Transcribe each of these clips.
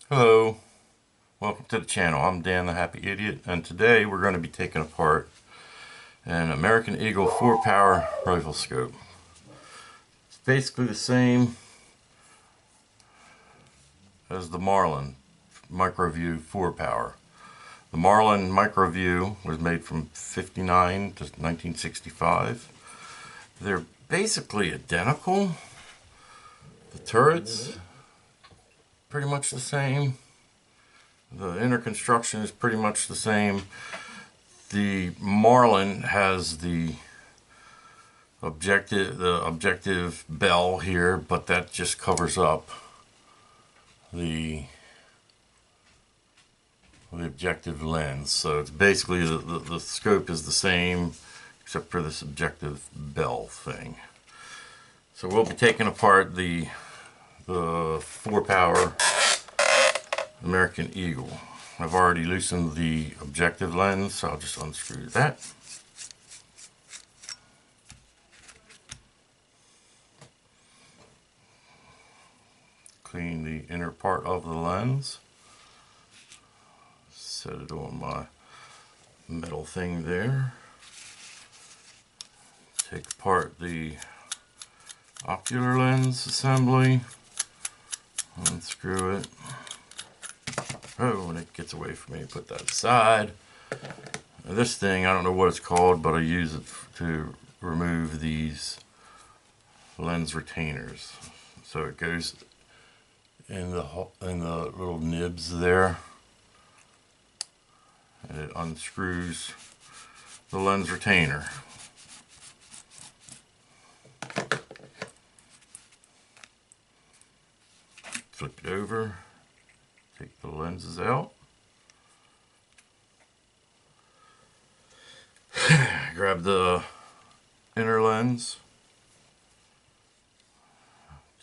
Hello, welcome to the channel. I'm Dan the Happy Idiot, and today we're going to be taking apart an American Eagle 4-power rifle scope. It's basically the same as the Marlin Micro-Vue 4-power. The Marlin Micro-Vue was made from 59 to 1965. They're basically identical. The turrets, pretty much the same. The inner construction is pretty much the same. The Marlin has the objective bell here, but that just covers up the objective lens. So it's basically the scope is the same except for this objective bell thing. So we'll be taking apart the 4-power American Eagle. I've already loosened the objective lens, so I'll just unscrew that. Clean the inner part of the lens. Set it on my metal thing there. Take apart the ocular lens assembly. Unscrew it. Oh, when it gets away from me, put that aside. Now this thing, I don't know what it's called, but I use it to remove these lens retainers. So it goes in the little nibs there, and it unscrews the lens retainer. Flip it over. Take the lenses out. Grab the inner lens.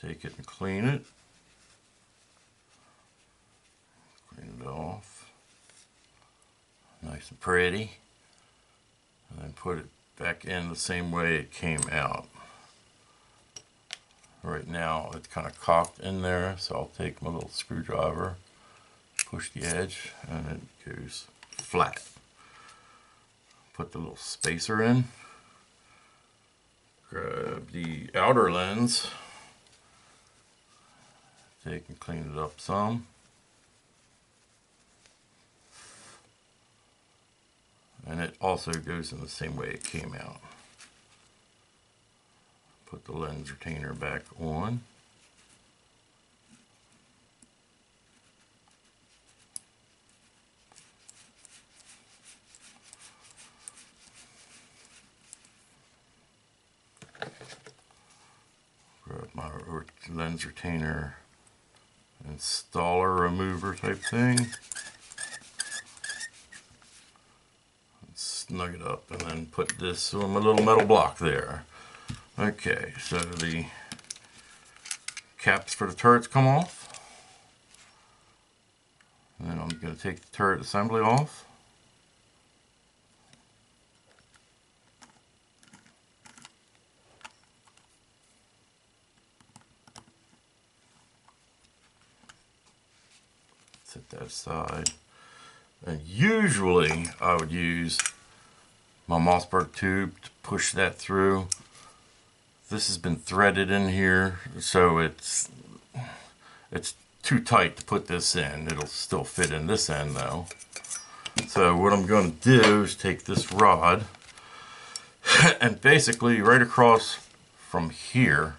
Take it and clean it. Clean it off. Nice and pretty. And then put it back in the same way it came out. Right now it's kind of cocked in there, so I'll take my little screwdriver, push the edge, and it goes flat. Put the little spacer in. Grab the outer lens. Take and clean it up some. And it also goes in the same way it came out. Put the lens retainer back on. Grab my lens retainer installer remover type thing. Snug it up and then put this on my little metal block there. Okay, so the caps for the turrets come off. And then I'm going to take the turret assembly off. Set that aside. And usually I would use my Mossberg tube to push that through. This has been threaded in here, so it's too tight to put this in. It'll still fit in this end though. So what I'm going to do is take this rod and basically right across from here,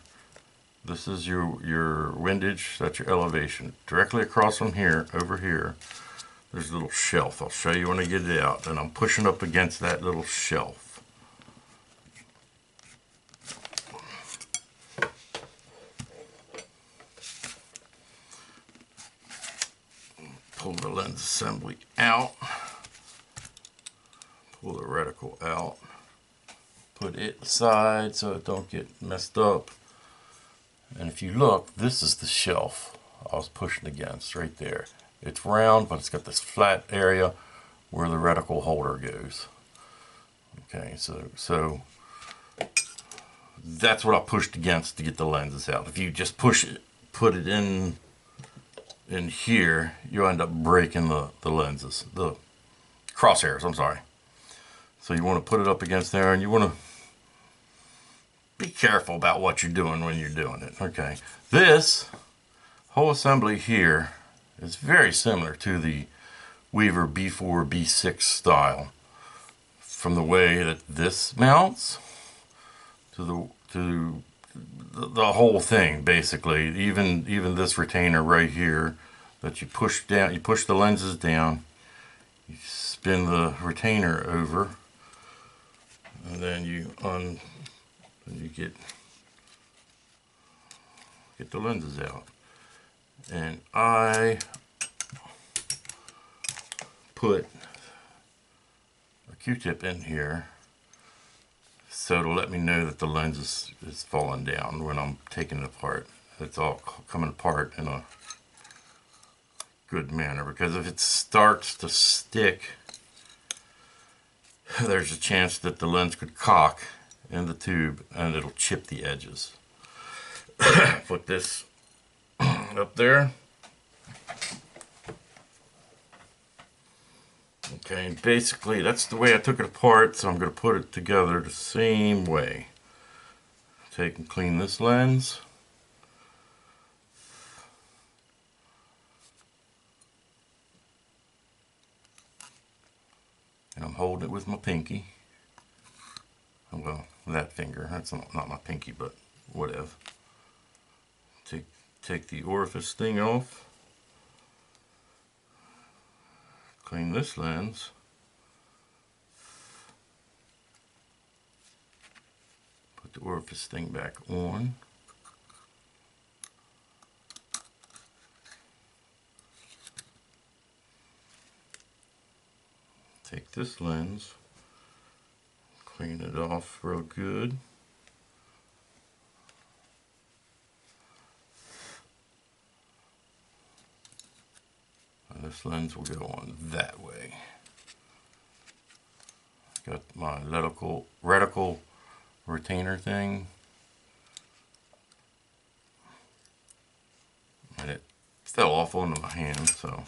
this is your windage, that's your elevation. Directly across from here, over here, there's a little shelf. I'll show you when I get it out. And I'm pushing up against that little shelf. Pull the lens assembly out. Pull the reticle out. Put it aside so it don't get messed up. And if you look, this is the shelf I was pushing against right there. It's round, but it's got this flat area where the reticle holder goes. Okay, so that's what I pushed against to get the lenses out. If you just push it, put it in in here, you end up breaking the lenses, the crosshairs, I'm sorry. So you want to put it up against there, and you want to be careful about what you're doing when you're doing it. Okay, this whole assembly here is very similar to the Weaver B4, B6 style. From the way that this mounts to the whole thing, basically. Even this retainer right here that you push down, you push the lenses down, you spin the retainer over, and then you get the lenses out. And I put a Q-tip in here so to let me know that the lens is falling down when I'm taking it apart. It's all coming apart in a good manner, because if it starts to stick, there's a chance that the lens could cock in the tube and it'll chip the edges. Put this up there. Okay, and basically that's the way I took it apart, so I'm going to put it together the same way. Take and clean this lens. And I'm holding it with my pinky. Well, that finger. That's not my pinky, but whatever. Take the orifice thing off. Clean this lens. Put the orifice thing back on. Take this lens, clean it off real good. And this lens will go on that way. Got my reticle retainer thing. And it fell off onto my hand, so.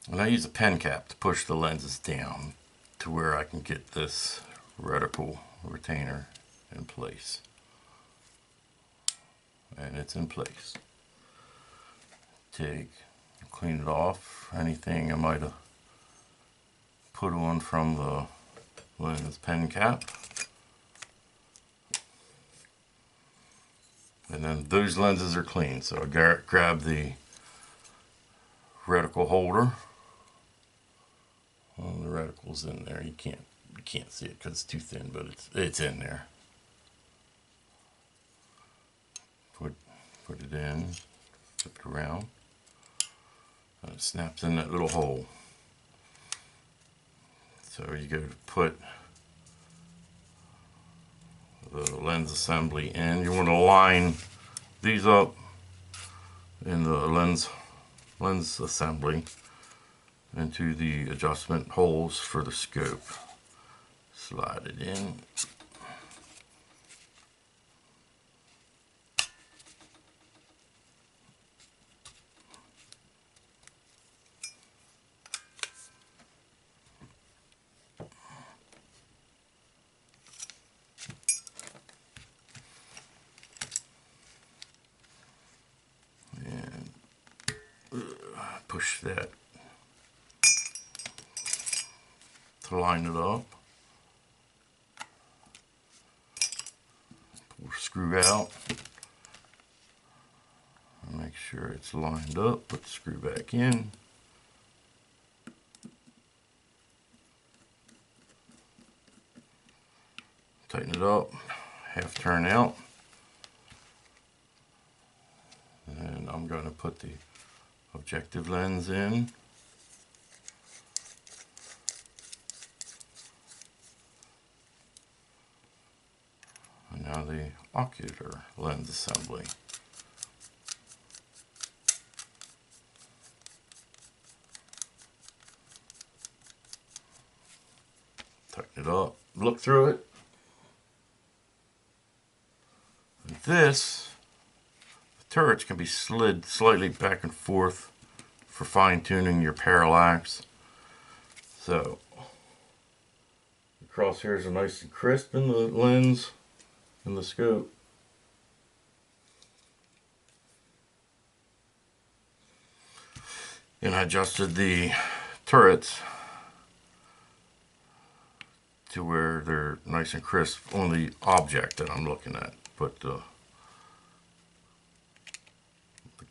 And I use a pen cap to push the lenses down to where I can get this reticle retainer in place. And it's in place. Clean it off. Anything I might have put on from the lens pen cap. And then those lenses are clean, so I grab the reticle holder. Well, the reticle's in there. You can't see it because it's too thin, but it's in there. Put it in, flip it around, and it snaps in that little hole. So you go to put the lens assembly in. You want to line these up in the lens assembly into the adjustment holes for the scope. Slide it in. And push that to line it up. Pull the screw out. And make sure it's lined up. Put the screw back in. Tighten it up. Half turn out. And I'm going to put the objective lens in. And now the ocular lens assembly. Tighten it up, look through it. And this, the turrets can be slid slightly back and forth for fine-tuning your parallax. So the crosshairs are nice and crisp in the lens and the scope. And I adjusted the turrets to where they're nice and crisp on the object that I'm looking at. Put the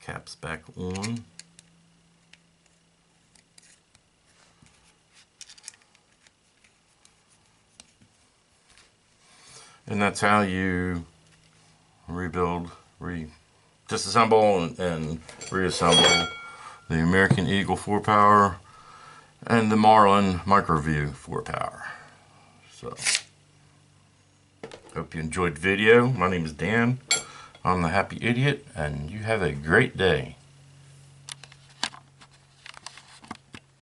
caps back on. And that's how you rebuild, disassemble and reassemble the American Eagle 4-power and the Marlin Micro-Vue 4-power. So, hope you enjoyed the video. My name is Dan. I'm the Happy Idiot, and you have a great day.